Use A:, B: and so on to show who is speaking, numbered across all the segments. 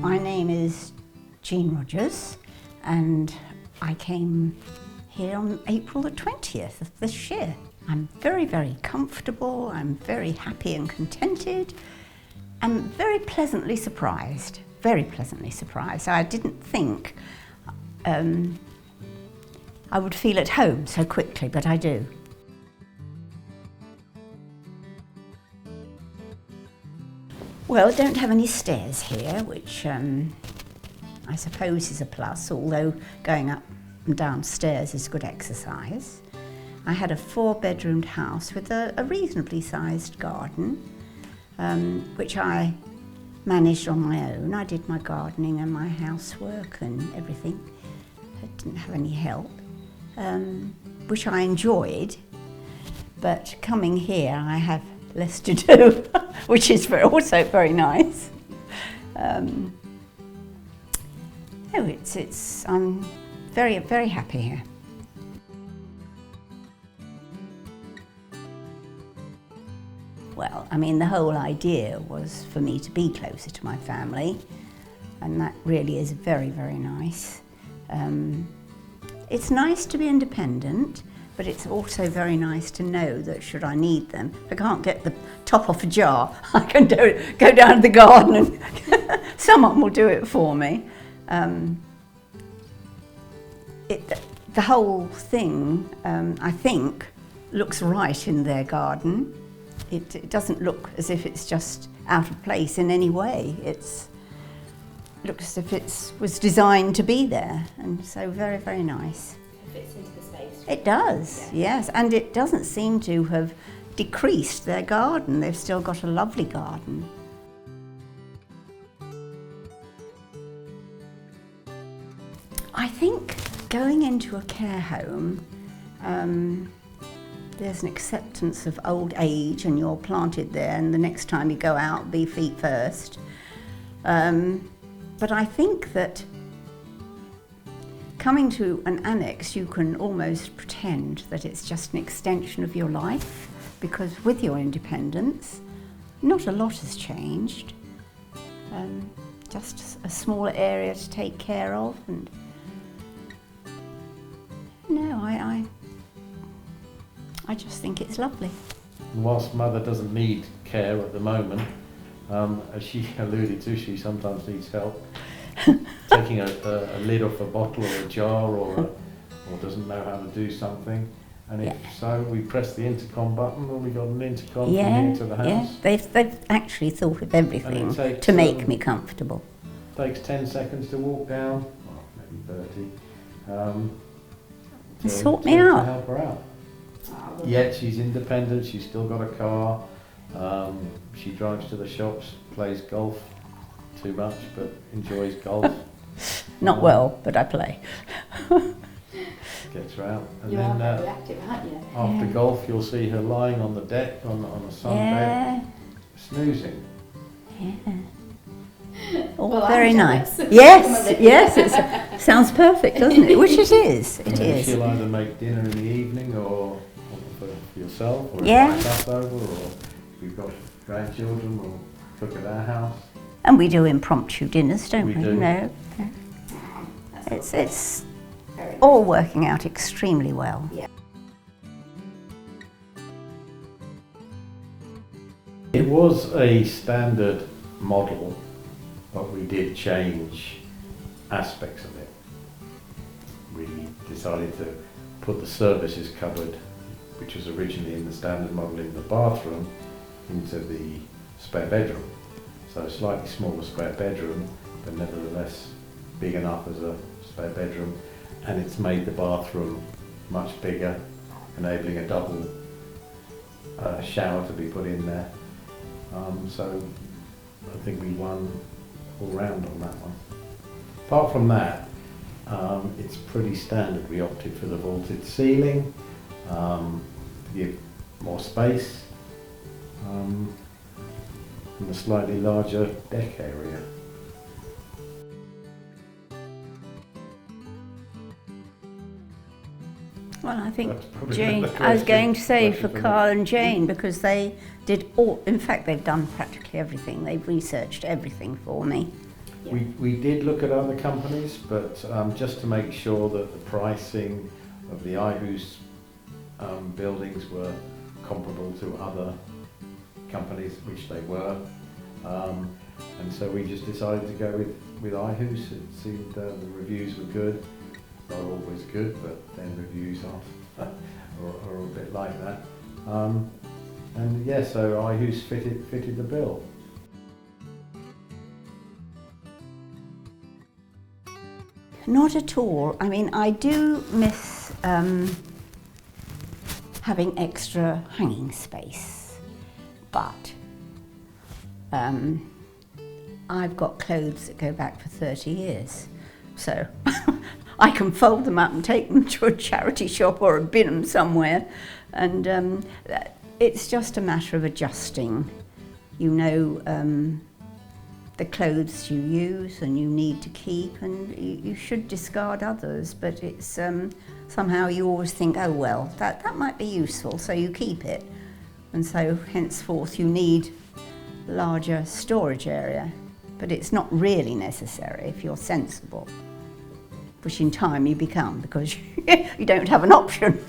A: My name is Jeanne Rogers, and I came here on April the 20th of this year. I'm very, very comfortable, I'm very happy and contented, and very pleasantly surprised, I didn't think I would feel at home so quickly, but I do. Well, I don't have any stairs here, which I suppose is a plus, although going up and down stairs is good exercise. I had a 4-bedroomed house with a reasonably sized garden, which I managed on my own. I did my gardening and my housework and everything. I didn't have any help, which I enjoyed, but coming here I have less to do, which is also very nice. I'm very, very happy here. Well, I mean, the whole idea was for me to be closer to my family, and that really is very, very nice. It's nice to be independent, but it's also very nice to know that should I need them, if I can't get the top off a jar, I can go down to the garden and someone will do it for me. The whole thing, I think, looks right in their garden. It doesn't look as if it's just out of place in any way. It looks as if it was designed to be there, and so very, very nice.
B: It fits into the space.
A: It does, yeah. Yes, and it doesn't seem to have decreased their garden. They've still got a lovely garden. I think going into a care home, there's an acceptance of old age and you're planted there, and the next time you go out, be feet first. But I think that coming to an annex, you can almost pretend that it's just an extension of your life, because with your independence, not a lot has changed. Just a smaller area to take care of, and no, I just think it's lovely.
C: Whilst Mother doesn't need care at the moment, as she alluded to, she sometimes needs help taking a lid off a bottle or a jar, or doesn't know how to do something. And if so, we press the intercom button, and we got an intercom from here to the house.
A: Yeah, they've actually thought of everything to make me comfortable.
C: Takes 10 seconds to walk down, well, maybe 30.
A: To sort me out.
C: To help her out. Yet she's independent, she's still got a car, she drives to the shops, plays golf, too much, but enjoys golf.
A: Not well, but I play.
C: Gets her out. And
B: you
C: then
B: are very active, aren't you?
C: after golf, you'll see her lying on the deck, on a sunbed, snoozing.
A: Yeah. Oh,
B: Well,
A: very
B: I'm
A: nice.
B: jealous.
A: Yes, it sounds perfect, doesn't it? Which it is. It is.
C: She'll either make dinner in the evening, or for yourself, or invite us over, or if we've got grandchildren, we'll cook at our house.
A: And we do impromptu dinners, don't we?
C: We do.
A: No. It's all working out extremely well.
B: Yeah.
C: It was a standard model, but we did change aspects of it. We decided to put the services cupboard, which was originally in the standard model in the bathroom, into the spare bedroom. So a slightly smaller spare bedroom, but nevertheless big enough as a spare bedroom, and it's made the bathroom much bigger, enabling a double shower to be put in there. So I think we won all round on that one. Apart from that, it's pretty standard. We opted for the vaulted ceiling to give more space, and a slightly larger deck area.
A: Well, I think
C: That's probably
A: Jane,
C: the
A: I was going to say
C: question
A: for
C: for
A: Carl and Jane, because they did all, in fact they've done practically everything. They've researched everything for me.
B: Yeah.
C: We did look at other companies, but just to make sure that the pricing of the iHus buildings were comparable to other companies, which they were. And so we just decided to go with iHus. It seemed the reviews were good. Not always good, but then reviews are a bit like that. And yeah, so iHus fitted the bill.
A: Not at all. I mean, I do miss having extra hanging space, but I've got clothes that go back for 30 years, so I can fold them up and take them to a charity shop or bin them somewhere, and it's just a matter of adjusting. You know, the clothes you use and you need to keep, and you should discard others, but it's somehow you always think, oh well, that might be useful, so you keep it, and so henceforth you need larger storage area, but it's not really necessary if you're sensible, which in time you become, because you don't have an option.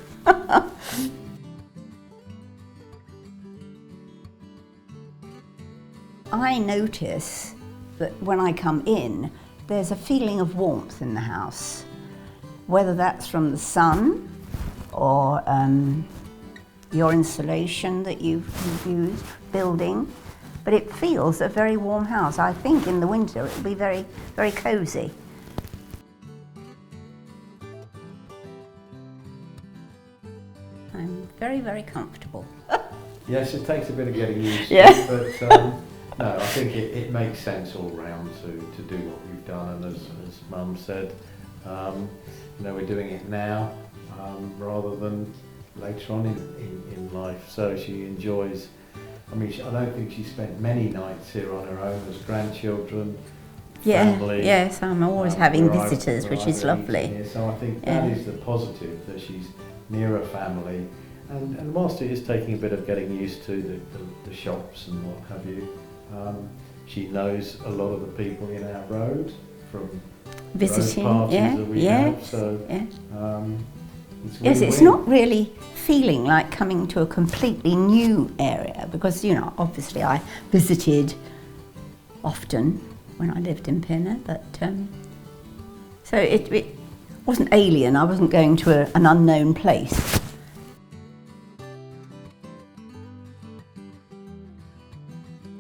A: I notice that when I come in, there's a feeling of warmth in the house, whether that's from the sun or your insulation that you've used, building, but it feels a very warm house. I think in the winter it'll be very, very cosy. I'm very, very comfortable.
C: Yes, it takes a bit of getting used to,
A: Yeah.
C: but no, I think it makes sense all round to do what we've done, and as Mum said, you know, we're doing it now rather than later on in life, so she enjoys. I mean, I don't think she spent many nights here on her own as grandchildren, family.
A: Yes, I'm always having
C: where
A: visitors, which is lovely.
C: Here. So I think that is the positive, that she's near her family, and whilst it is taking a bit of getting used to the shops and what have you, she knows a lot of the people in our road from
A: Visiting,
C: road parties
A: yeah,
C: that we
A: yeah,
C: have. So
A: yeah.
C: It's
A: Yes, it's
C: win-win.
A: not really feeling like coming to a completely new area, because, you know, obviously I visited often when I lived in Pinner, but so it wasn't alien. I wasn't going to an unknown place.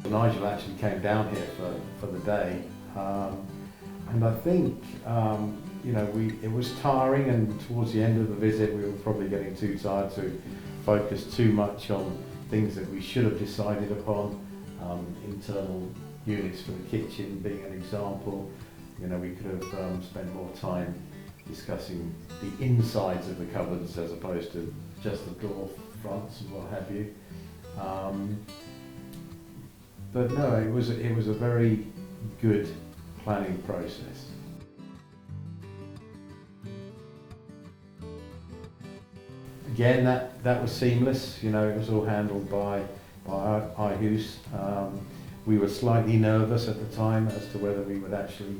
C: Nigel actually came down here for the day, and I think you know, it was tiring, and towards the end of the visit we were probably getting too tired to focus too much on things that we should have decided upon. Internal units for the kitchen being an example. You know, we could have spent more time discussing the insides of the cupboards as opposed to just the door fronts and what have you. But no, it was a very good planning process. Again, that was seamless. You know, it was all handled by iHus. We were slightly nervous at the time as to whether we would actually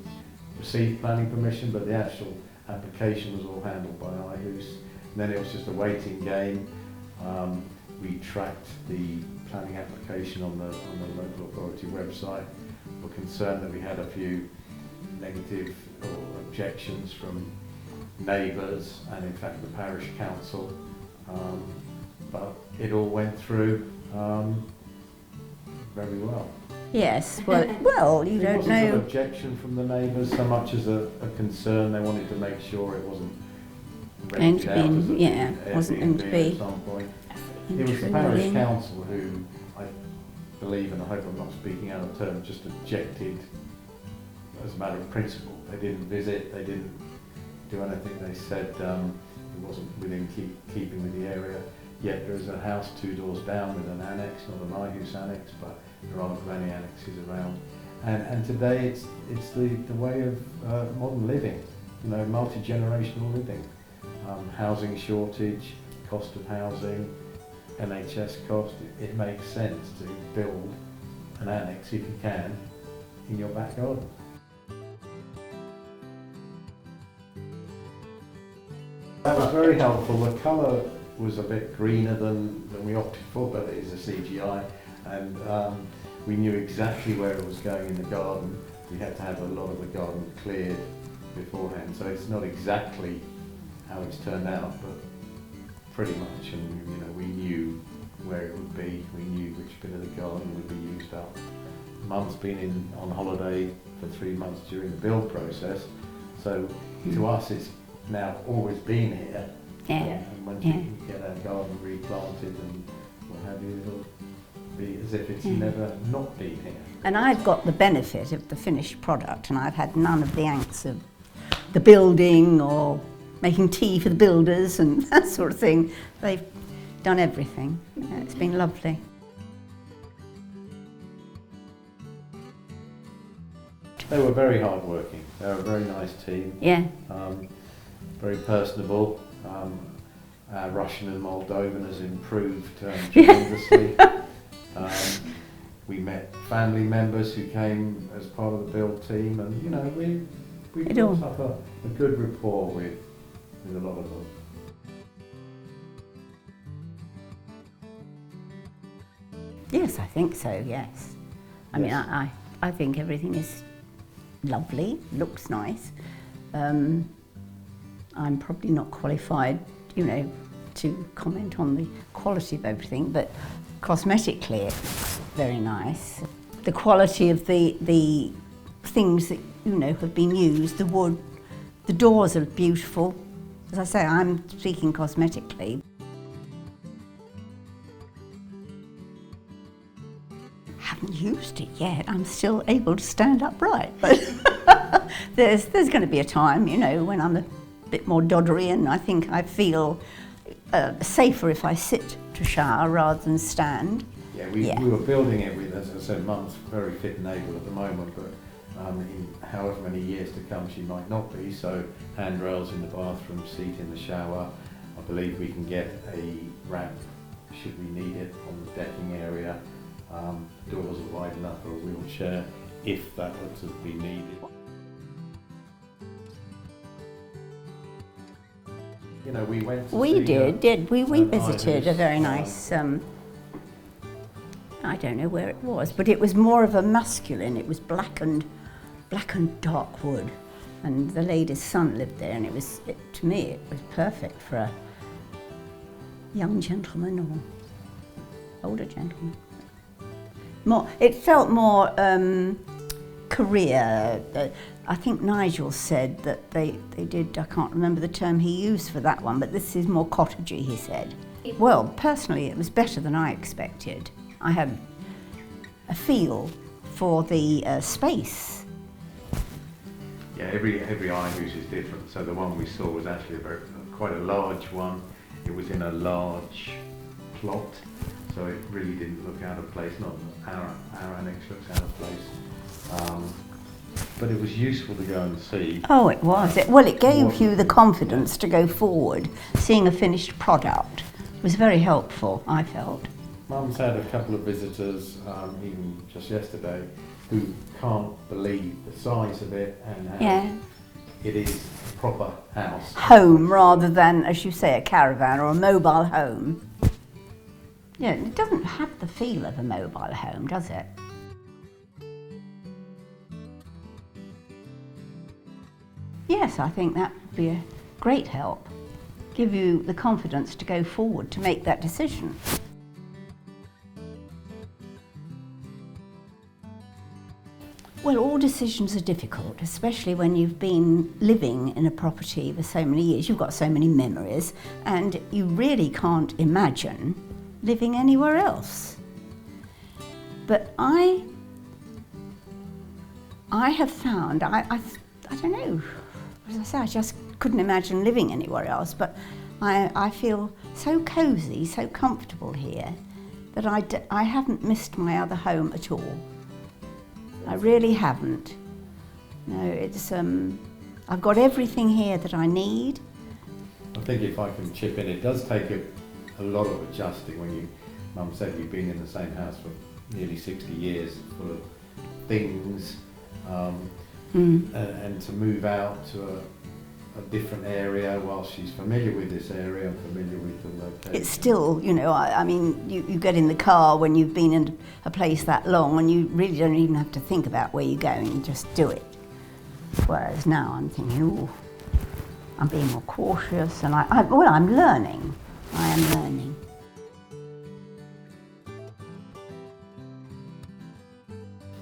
C: receive planning permission, but the actual application was all handled by iHus. And then it was just a waiting game. We tracked the planning application on the local authority website. We're concerned that we had a few negative or objections from neighbours and in fact the parish council, but it all went through very well.
A: Yes, well, you
C: It
A: don't
C: wasn't an
A: know.
C: objection from the neighbours so much as a concern. They wanted to make sure it wasn't
A: Going to
C: rented out as
A: be,
C: a
A: yeah, wasn't going to
C: Airbnb
A: be
C: at some point. It was the parish
A: intruding.
C: council who, I believe, and I hope I'm not speaking out of turn, just objected as a matter of principle. They didn't visit, they didn't do anything. They said it wasn't within keeping with the area. Yet there is a house 2 doors down with an annex, not an iHus annex, but there aren't many annexes around. And today it's the way of modern living, you know, multi-generational living. Housing shortage, cost of housing, NHS cost, it makes sense to build an annex, if you can, in your back garden. That was very helpful. The colour was a bit greener than we opted for, but it is a CGI, and we knew exactly where it was going in the garden. We had to have a lot of the garden cleared beforehand, so it's not exactly how it's turned out, but pretty much. And you know, we knew where it would be. We knew which bit of the garden would be used up. Mum's been on holiday for 3 months during the build process, so to us it's now always been here.
A: Yeah.
C: And once we can get our garden replanted and what have you, it'll be as if it's never not been here.
A: And I've got the benefit of the finished product, and I've had none of the angst of the building or making tea for the builders and that sort of thing. They've done everything. Yeah, it's been lovely.
C: They were very hard-working. They were a very nice team.
A: Yeah.
C: Very personable. Our Russian and Moldovan has improved tremendously. We met family members who came as part of the build team, and you know, we built up a good rapport with a lot of them.
A: Yes, I think so, yes. I mean, I think everything is lovely, looks nice. I'm probably not qualified, you know, to comment on the quality of everything, but cosmetically it's very nice. The quality of the things that, you know, have been used, the wood, the doors are beautiful. As I say, I'm speaking cosmetically. Haven't used it yet. I'm still able to stand upright, but there's going to be a time, you know, when I'm a bit more doddery, and I think I feel safer if I sit to shower rather than stand.
C: Yeah, we were building it with, as I said, Mum's very fit and able at the moment, but in however many years to come she might not be, so handrails in the bathroom, seat in the shower. I believe we can get a ramp, should we need it, on the decking area. Doors are wide enough for a wheelchair, if that were to be needed. You know, we went to
A: We
C: see
A: we visited
C: iHus,
A: a very nice, I don't know where it was, but it was more of a masculine, it was black and dark wood, and the lady's son lived there, and to me it was perfect for a young gentleman or older gentleman. It felt more career. I think Nigel said that they did, I can't remember the term he used for that one, but this is more cottagey, he said. Well, personally it was better than I expected. I had a feel for the space.
C: Yeah, every iHus is different. So the one we saw was actually quite a large one. It was in a large plot, so it really didn't look out of place. Not our annex looks out of place. But it was useful to go and see.
A: Oh, it was. Well, it gave you the confidence to go forward. Seeing a finished product was very helpful, I felt.
C: Mum's had a couple of visitors, even just yesterday, who can't believe the size of it and how it is a proper house.
A: Home rather than, as you say, a caravan or a mobile home. Yeah, it doesn't have the feel of a mobile home, does it? Yes, I think that would be a great help. Give you the confidence to go forward to make that decision. Well, all decisions are difficult, especially when you've been living in a property for so many years. You've got so many memories, and you really can't imagine living anywhere else. But I have found, I don't know, as I say, I just couldn't imagine living anywhere else, but I feel so cosy, so comfortable here, that I haven't missed my other home at all. I really haven't. No, it's, I've got everything here that I need.
C: I think if I can chip in, it does take a lot of adjusting when Mum said you've been in the same house for nearly 60 years, full of things, and to move out to a different area while she's familiar with this area and familiar with the location.
A: It's still, you know, I mean, you get in the car when you've been in a place that long and you really don't even have to think about where you're going, you just do it. Whereas now I'm thinking, oh, I'm being more cautious and I'm learning. I am learning.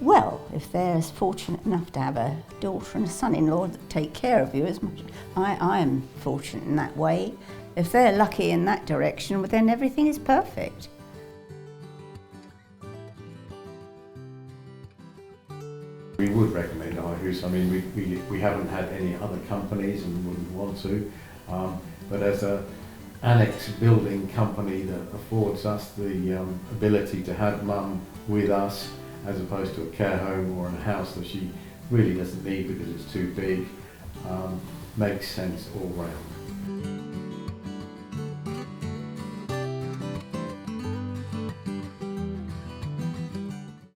A: Well, if they're as fortunate enough to have a daughter and a son-in-law that take care of you as much, I am fortunate in that way. If they're lucky in that direction, well, then everything is perfect.
C: We would recommend iHus. I mean, we haven't had any other companies and wouldn't want to, but as an annex building company that affords us the ability to have mum with us, as opposed to a care home or in a house that she really doesn't need because it's too big, makes sense all round.